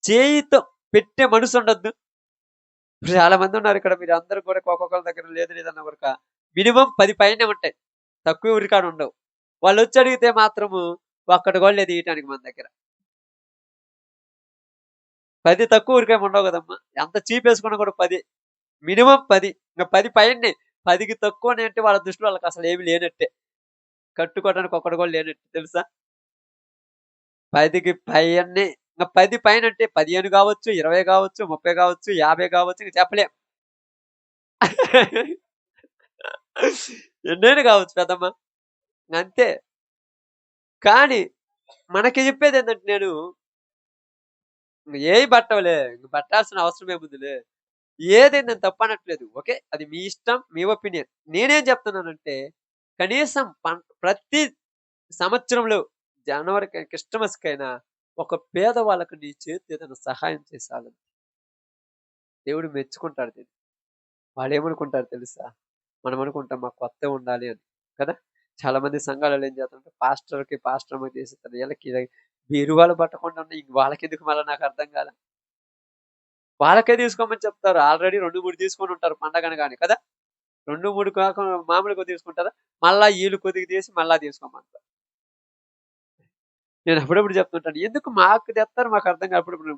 చేయితో పెట్టే మనసుండొద్దు. ఇప్పుడు చాలా మందున్నారిక్కడ మీరందరూ కూడా ఒక్కొక్కళ్ళ దగ్గర లేదు లేదన్నా గూడక మినిమమ్ 10 పైనే ఉంటాయి. తక్కువ ఊరికాడ ఉండవు. వాళ్ళొచ్చి అడిగితే మాత్రము ఒక్కటి గూడా లేదు ఇయటానికి మన దగ్గర. 10 తక్కువ ఊరికేమి ఉండవు గదమ్మా! ఎంత చీపేసుకున్నా కూడా 10. మినిమమ్ 10. ఇంక 10 పైనే. 10కి తక్కువనే అంటే వాళ్ళ దృష్టిలో వాళ్ళకసలేమి లేనట్టే. కట్టుకోవడానికి ఒక్కటి గూడా లేనట్టు తెలుసా? 10కి పైనే. ఇంక 10 పైనంటే 15 గావచ్చు, 20 గావచ్చు, 30 గావచ్చు, 50 గావచ్చు ఇంక చెప్పలేం. ఎన్నైనా గావచ్చు పెద్దమ్మ. అంతే. కానీ మనకి చెప్పేదేంటంటే నేను ఏయి పట్టవులే. ఇంక పట్టాల్సిన అవసరం ఏముందిలే. ఏది నేను తప్పనట్లేదు. ఓకే. అది మీ ఇష్టం, మీ ఒపీనియన్. నేనేం చెప్తున్నానంటే, కనీసం ప్రతి సంవత్సరంలో జనవరికి, క్రిస్టమస్‌కైనా ఒక పేదవాళ్ళకి నీ చేత్తో ఏదైనా సహాయం చేయి సాలు. దేవుడు మెచ్చుకుంటాడు దీన్ని. వాళ్ళేమనుకుంటారో తెలుసా? మనం అనుకుంటాం మాకు కొత్తవి ఉండాలి అని. కదా! చాలా మంది సంఘాలలో ఏం చేస్తారంటే పాస్టర్‌కి చేసేస్తారు. ఈళ్ళకి బీరువాలు పట్టకుండా ఉన్నాయి. వాళ్ళకెందుకు మళ్ళా నాకర్థం కాలా. వాళ్ళకే తీసుకోమని చెప్తారు. ఆల్రెడీ 2, 3 తీసుకొనుంటారు పండగనగానే కదా! 2, 3 కాక మామూలుగా తీసుకుంటారా? మళ్ళా ఈళ్ళు కొద్దిగా తీసి మళ్ళా తీసుకోమంటారు. నేను అప్పుడప్పుడు చెప్తుంటాను. ఎందుకు మాకు తెత్తారు మాకర్థం కాదు. అప్పుడప్పుడు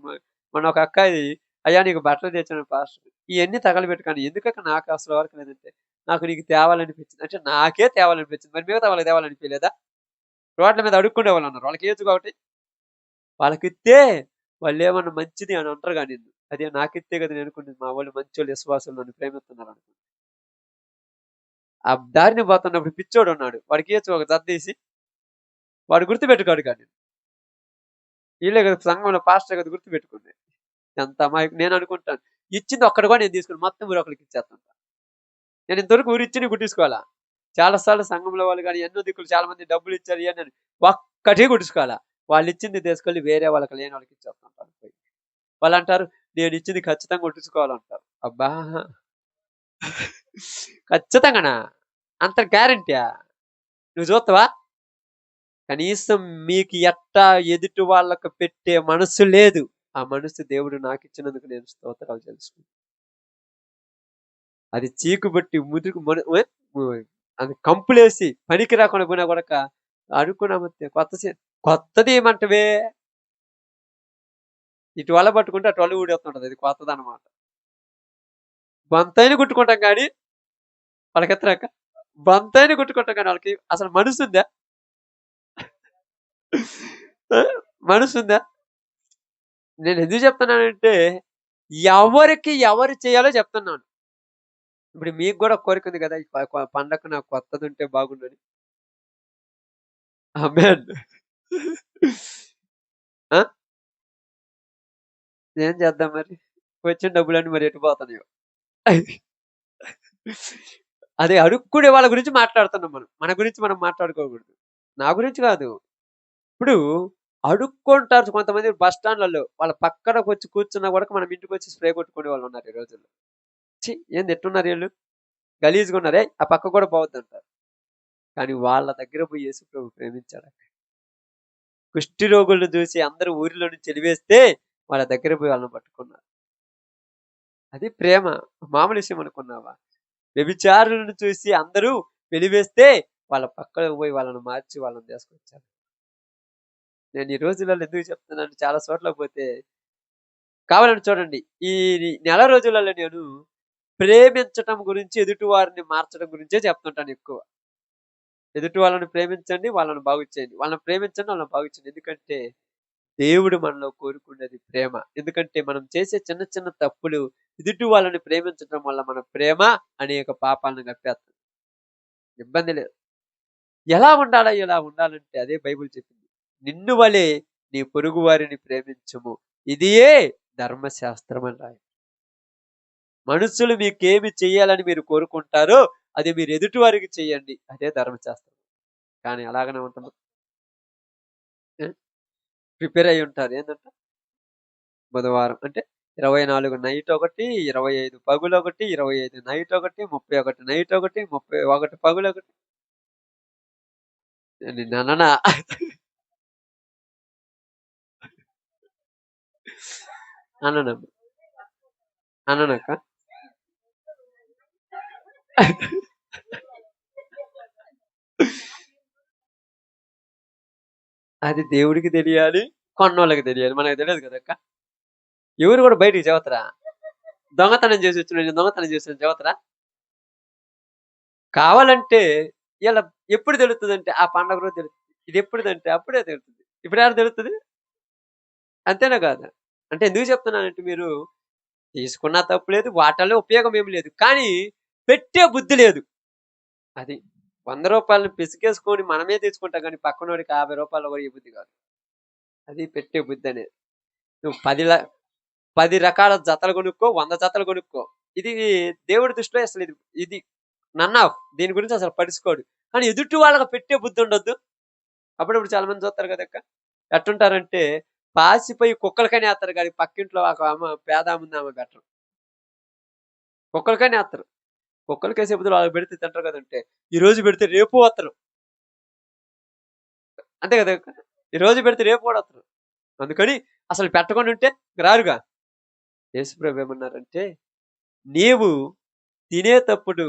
మొన్న ఒక అక్కాయి "అయ్యా! నీకు బట్టలు తెచ్చాను పాస్టర్. ఇయన్నీ తగలబెట్టుకని." ఎందుకక్క నాకు అసలు వరకు లేదంటే, "నాకు నీకు తేవాలనిపించింది." అంటే నాకే తేవాలనిపించింది. మరి మిగతా వాళ్ళకి తేవాలనిపియలేదా? రోడ్ల మీద అడుక్కునేవాళ్ళున్నారు. వాళ్ళకేయొచ్చు కాబట్టి. వాళ్ళకిత్తే వాళ్ళేమన్నా మంచిది అని అంటరుగా నిన్ను. అదే నాకిత్తే కదా నేననుకునేది మా వోళ్ళు మంచోళ్ళు, విశ్వాసులు నన్ను ప్రేమిస్తున్నారని. ఆ దారిన పోతున్నప్పుడు పిచ్చోడున్నాడు. వాడికియొచ్చు ఒక జత తీసి. వాడు గుర్తుపెట్టుకోడుగా నిన్ను. ఈళ్ళే కదా సంఘంలో పాస్టర్ కదా గుర్తుపెట్టుకునేది. ఎంత నేననుకుంటాను. ఇచ్చింది ఒక్కటి కూడా నేను తీసుకోను. మొత్తం ఊరొకళ్ళకి ఇచ్చేస్తుంటా. నేను ఇంతవరకు ఊరిచ్చినవి కుట్టించుకోలా. చాలా సార్లు సంఘంలో వాళ్ళు గాని, ఎన్నో దిక్కులు చాలా మంది డబ్బులిచ్చారు ఇయన్నని ఒక్కటి కుట్టించుకోలా. వాళ్ళిచ్చింది తీసుకెళ్ళి వేరే వాళ్ళకి లేనోళ్ళకి ఇచ్చేస్తుంటాను పోయి. వాళ్ళంటారు, "నేనిచ్చింది ఖచ్చితంగా కుట్టించుకోవాలంటారు." అబ్బా! ఖచ్చితంగానా? అంత గ్యారంటీయా? నువ్వు చూత్తవా? కనీసం మీకు ఎట్టా ఎదుటి వాళ్ళకి పెట్టే మనసు లేదు. ఆ మనసు దేవుడు నాకిచ్చినందుకు నేను స్తోత్రాలు చెల్లిస్తున్నాను. అది చీకుబట్టి ముదుగు మన అది కంపులేసి పనికి రాకుండా పోయినా గూడక అనుకున్నామంతే కొత్తదేయమంటవే ఇటు వల పట్టుకుంటే అటు వల ఊడేస్తుంటది. అది కొత్తదనమాట. బంతైన కుట్టుకుంటాం గానీ వాళ్ళకెత్తరాక బంతైన కుట్టుకుంటాం గానీ వాళ్ళకి అసలు మనసుందా? ఆ! మనసుందా? నేనెందుకు చెప్తున్నానంటే ఎవరికి ఎవరు చేయాలో చెప్తున్నాను. ఇప్పుడు మీకు గూడా కోరికుంది గదా! ఈ ప ప పండగకు నాకు కొత్తదుంటే బాగుండని. ఆమేన్. ఆ! ఏం చేద్దాం మరి? వచ్చిన డబ్బులన్నీ మరి ఎటు పోతున్నాయో. అదే అడుక్కునే వాళ్ళ గురించి మాట్లాడుతున్నాం మనం. మన గురించి మనం మాట్లాడుకోకూడదు. నా గురించి కాదు. ఇప్పుడు అడుక్కుంటారు కొంతమంది బస్ స్టాండ్‌లలో. వాళ్ళ పక్కనకొచ్చి కూర్చున్నా గూడా మనం ఇంటికొచ్చి స్ప్రే కొట్టుకునే వాళ్ళున్నారు ఈ రోజుల్లో. ఛీ! ఏంది ఎట్టున్నారు ఈళ్ళు? గలీజ్‌గున్నారు. ఏయ్! ఆ పక్కకు కూడా పోవద్దంటారు. కానీ వాళ్ళ దగ్గర పోయి యేసుప్రభు ప్రేమించాడు. కుష్టి రోగులను చూసి అందరూ ఊరిలో నుంచి ఎలివేస్తే వాళ్ళ దగ్గర పోయి వాళ్ళని పట్టుకున్నారు. అది ప్రేమ. మామూలు విషయం అనుకున్నావా? వ్యభిచారులను చూసి అందరూ వెలివేస్తే వాళ్ళ పక్కకు పోయి వాళ్ళని మార్చి వాళ్ళని తీసుకొచ్చారు. నేను ఈ రోజులలో ఎందుకు చెప్తున్నాను చాలా చోట్లకి పోతే కావాలంటే చూడండి. ఈ నెల రోజులలో నేను ప్రేమించటం గురించి, ఎదుటి వారిని మార్చడం గురించే చెప్తుంటాను ఎక్కువ. ఎదుటి వాళ్ళని ప్రేమించండి, వాళ్ళని బాగు చేయండి. వాళ్ళని ప్రేమించండి, వాళ్ళని బాగు చేయండి. ఎందుకంటే దేవుడు మనలో కోరుకునేది ప్రేమ. ఎందుకంటే మనం చేసే చిన్న చిన్న తప్పులు ఎదుటి వాళ్ళని ప్రేమించటం వల్ల మన ప్రేమ అనేక పాపాలను కప్పేస్తుంది. ఇబ్బంది లేదు. ఎలా ఉండాలా? ఇలా ఉండాలంటే అదే బైబిల్ చెప్పింది. నిన్ను వలె నీ పొరుగు వారిని ప్రేమించుము. ఇదియే ధర్మశాస్త్రం అని రాయి. మనుషులు మీకేమి చేయాలని మీరు కోరుకుంటారో అది మీరు ఎదుటి వారికి చేయండి. అదే ధర్మశాస్త్రం. కానీ అలాగనే ఉంటుంది. ఆ! ప్రిపేర్ అయ్యి ఉంటారు. ఏందంట బుధవారం అంటే 24 నైట్ ఒకటి, 25 పగులొకటి, 25 నైట్ ఒకటి, 31 నైట్ ఒకటి, 31 పగులొకటి. నిన్నననా? అననమ్మా. అననక్క? అది దేవుడికి తెలియాలి. కొన్నోళ్ళకి తెలియాలి. మనకు తెలీదు కదక్క. ఎవరు గూడా బయటికి చెబుతరా? దొంగతనం జేసొచ్చిన నేను దొంగతనం చేశానని చెబుతరా? కావాలంటే ఇలా ఎప్పుడు తెలుస్తదంటే ఆ పండగ రోజు తెలుస్తది. ఇదెప్పుడుదంటే అప్పుడే తెలుస్తది. ఇప్పుడేడ తెలుస్తది? అంతేనా కాదా? అంటే ఎందుకు చెప్తున్నానంటే మీరు తీసుకున్నా తప్పు లేదు. వాటల్లో ఉపయోగం ఏమి లేదు. కానీ పెట్టే బుద్ధి లేదు. అది. రూ. 100 పిసికేసుకొని మనమే తెచ్చుకుంటాం గానీ, పక్కనోడికి రూ. 50 కూడా ఇవ్వబుద్ధి కాదు. అది పెట్టే బుద్ధనేది. నువ్వు 10 రకాల జతలు కొనుక్కో, 100 జతలు కొనుక్కో. ఇది దేవుడి దృష్టిలో అసలిది ఇది నన్ ఆఫ్. దీని గురించి అసలు పట్టించుకోడు. కానీ ఎదుటి వాళ్ళకి పెట్టే బుద్ధుండొద్దు. అప్పుడప్పుడు చాలా మంది చూస్తారు కదక్క. ఎట్టుంటారంటే పాసిపోయి కుక్కలకని ఏత్తారు గానీ, పక్కింట్లో ఒక పేదాముంది ఆమె పెట్టరు. కుక్కలకని ఏత్తరు. కుక్కలకేసే బదులు వాళ్ళకి పెడితే తింటారు కదంటే, ఈరోజు పెడితే రేపు వత్తరు. అంతే కదక్క. ఈరోజు పెడితే రేపు కూడా వత్తరు. అందుకని అసలు పెట్టకుండా ఉంటే రారుగా. యేసుప్రభు ఏమన్నారంటే, నీవు తినేతప్పుడు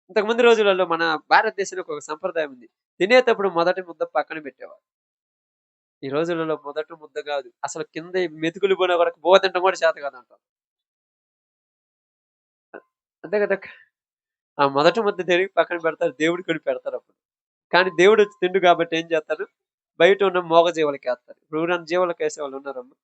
ఇంతకుముందు రోజులలో మన భారతదేశంలో ఒక సంప్రదాయం ఉంది. తినేతప్పుడు మొదటి ముద్ద పక్కన పెట్టేవారు. ఈ రోజులలో మొదటి ముద్ద గాదు. అసలు కింద మెతుకులు పోయినా కూడా తినటం కూడా చేత కాదంటారు. అంతే కదక్క. ఆ మొదటి ముద్ద తిరిగి పక్కన పెడతారు. దేవుడికని పెడతారప్పుడు. కానీ దేవుడొచ్చి తిండు కాబట్టి ఏం చేస్తారు? బయట ఉన్న మూగజీవులకేత్తారు. ఇప్పుడు ఎవరైనా జీవులకేసేవాళ్ళు ఉన్నారమ్మా?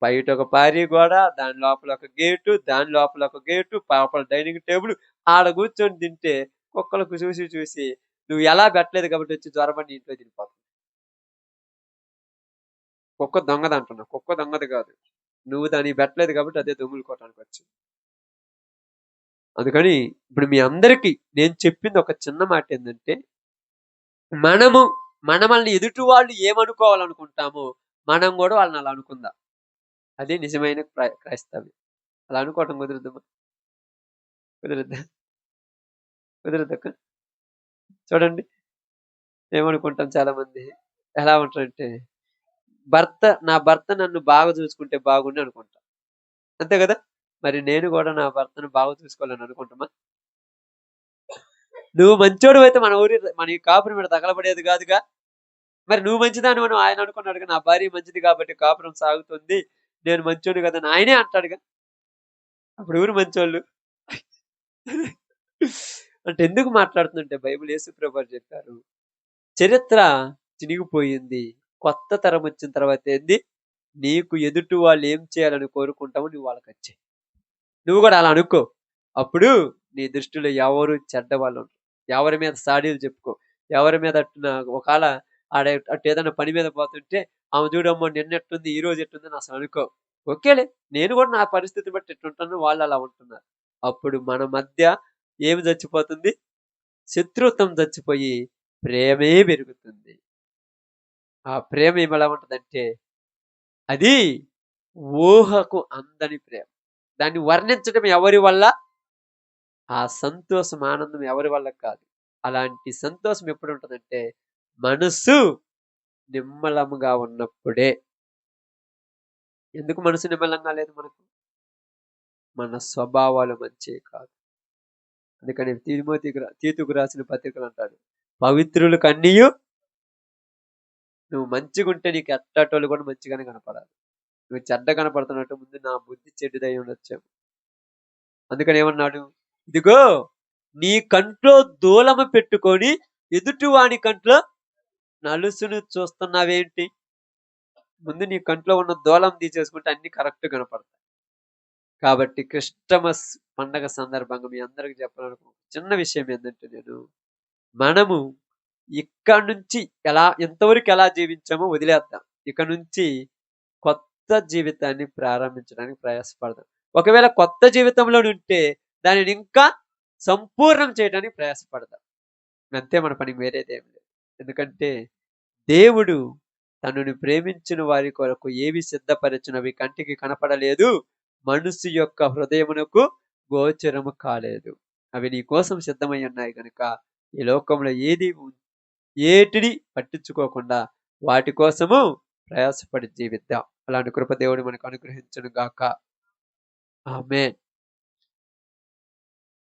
బయట ఒక పారి గోడ, దాని లోపల ఒక గేటు, దాని లోపల ఒక గేటు, లోపల డైనింగ్ టేబుల్. ఆడ కూర్చొని తింటే కుక్కలకు చూసి చూసి నువ్వు ఎలా పెట్టలేదు కాబట్టి వచ్చి జ్వరబడి నీ ఇంట్లో తినిపోతుంది. కుక్క దొంగదంటున్నా. కుక్క దొంగది కాదు. నువ్వు దానికి పెట్టలేదు కాబట్టి అదే దొంగులుకోవటానికి వచ్చింది. అందుకని ఇప్పుడు మీ అందరికీ నేను చెప్పింది ఒక చిన్న మాట ఏందంటే, మనల్ని ఎదుటి వాళ్ళు ఏమనుకోవాలనుకుంటామో మనం కూడా వాళ్ళని అలా అనుకుందాం. అది నిజమైన క్రైస్తవ్యం. అలా అనుకోవటం కుదురుద్దమ్మా? కుదురుద్దా? కుదురుద్దక్క? చూడండి ఏమనుకుంటాం చాలా మంది. ఎలా ఉంటారంటే, నా భర్త నన్ను బాగా చూసుకుంటే బాగుండు అనుకుంటా. అంతే కదా. మరి నేను కూడా నా భర్తను బాగా చూసుకోవాలని అనుకుంటామా? నువ్వు మంచోడివైతే మన ఈ కాపురం మీద తగలబడేది కాదుగా. మరి నువ్వు మంచిదానివని ఆయన అనుకున్నాడుగా. నా భార్య మంచిది కాబట్టి కాపురం సాగుతుంది. నేను మంచోడిని కదని ఆయనే అంటాడుగా. అప్పుడు ఎవరు మంచోళ్ళు? అంటే ఎందుకు మాట్లాడుతుందంటే బైబిల్ యేసుప్రభు వారు చెప్పారు. చరిత్ర చినిగిపోయింది. కొత్త తరం వచ్చిన తర్వాత ఏంది? నీకు ఎదుటి వాళ్ళు ఏం చేయాలని కోరుకుంటావో నువ్వు వాళ్ళకచ్చేయి. నువ్వు కూడా అలా అనుకో. అప్పుడు నీ దృష్టిలో ఎవరు చెడ్డవాళ్ళు ఉండరు. ఎవరి మీద సాడీలు చెప్పుకో. ఎవరి మీద ఒకవేళ అటు ఏదైనా పని మీద పోతుంటే ఆమె చూడమ్మా నిన్నెట్టుంది, ఈ రోజు ఎట్టుందని అసలు అనుకో. ఓకేలే, నేను కూడా నా పరిస్థితి బట్టి ఎట్టుంటాను, వాళ్ళు అలా ఉంటున్నారు. అప్పుడు మన మధ్య ఏమి చచ్చిపోతుంది? శత్రుత్వం చచ్చిపోయి ప్రేమే పెరుగుతుంది. ఆ ప్రేమ ఎలా ఉంటదంటే, అది ఊహకు అందని ప్రేమ. దాన్ని వర్ణించడం ఎవరి వల్ల? ఆ సంతోషం, ఆనందం ఎవరి వల్ల కాదు. అలాంటి సంతోషం ఎప్పుడు ఉంటదంటే, మనసు నిమ్మలముగా ఉన్నప్పుడే. ఎందుకు మనసు నిమ్మలంగా లేదు మనకు? మన స్వభావాలు మంచివి కాదు. అందుకని తీతుకు రాసిన పత్రికలు అంటాడు, పవిత్రులు కన్నీయు నువ్వు మంచిగుంటే నీకు ఎట్టటోళ్ళు కూడా మంచిగానే కనపడాలి. నువ్వు చెడ్డ కనపడుతున్నట్టు ముందు నా బుద్ధి చెడ్డదై ఉండొచ్చేమో. అందుకని ఏమన్నాడు? ఇదిగో నీ కంట్లో దూలము పెట్టుకొని ఎదుటి వాని కంట్లో నలుసును చూస్తున్నావేంటి? ముందు నీ కంట్లో ఉన్న దూలం తీసేసుకుంటే అన్ని కరెక్ట్ కనపడతాయి. కాబట్టి క్రిస్టమస్ పండగ సందర్భంగా మీ అందరికి చెప్పాలనుకున్న చిన్న విషయం ఏంటంటే, మనము ఇక్కడ నుంచి ఎంతవరకు ఎలా జీవించామో వదిలేద్దాం. ఇక నుంచి కొత్త జీవితాన్ని ప్రారంభించడానికి ప్రయాసపడదాం. ఒకవేళ కొత్త జీవితంలో ఉంటే దానిని ఇంకా సంపూర్ణం చేయడానికి ప్రయాసపడదాం. అంతే, మన పని వేరేదేం లేదు. ఎందుకంటే దేవుడు తనను ప్రేమించిన వారి కొరకు ఏవి సిద్ధపరచినవి కంటికి కనపడలేదు, మనసు యొక్క హృదయమునకు గోచరము కాలేదు. అవి నీ కోసం సిద్ధమై ఉన్నాయి కనుక ఈ లోకంలో ఏటిని పట్టించుకోకుండా వాటి కోసము ప్రయాసపడి జీవిద్దాం. అలాంటి కృప దేవుడు మనకు అనుగ్రహించును గాక. ఆమేన్.